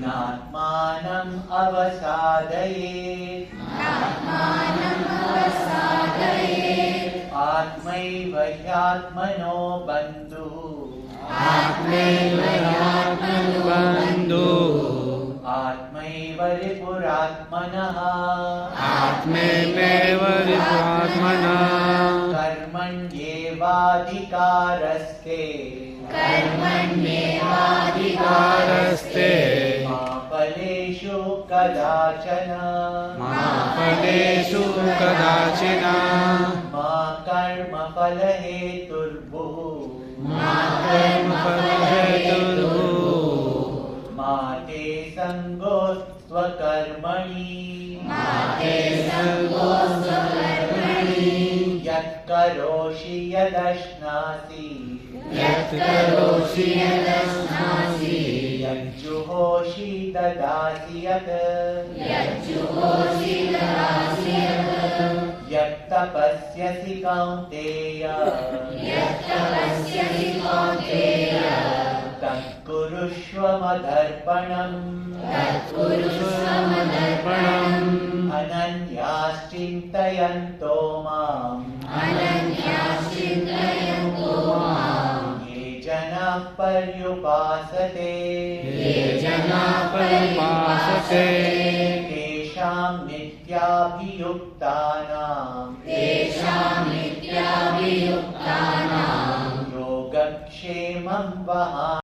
नात्मानम् अवसादयेत् आत्मैव ह्यात्मनो बन्धुः आत्मैव रिपुरात्मनः कर्मण्येवाधिकारस्ते मा फलेषु कदाचन मा कर्मफलहेतुर्भुः मा ते सङ्गोऽस्त्वकर्मणि यत् करोषि यदश्नासि यज्जुहोषि ददासि यत् यत्तपस्यसि कौन्तेय तत्कुरुष्व मदर्पणम् अनन्याश्चिन्तयन्तो माम् ये जनाः पर्युपासते तेषां नित्याभियुक्तानां योगक्षेमं वहामि।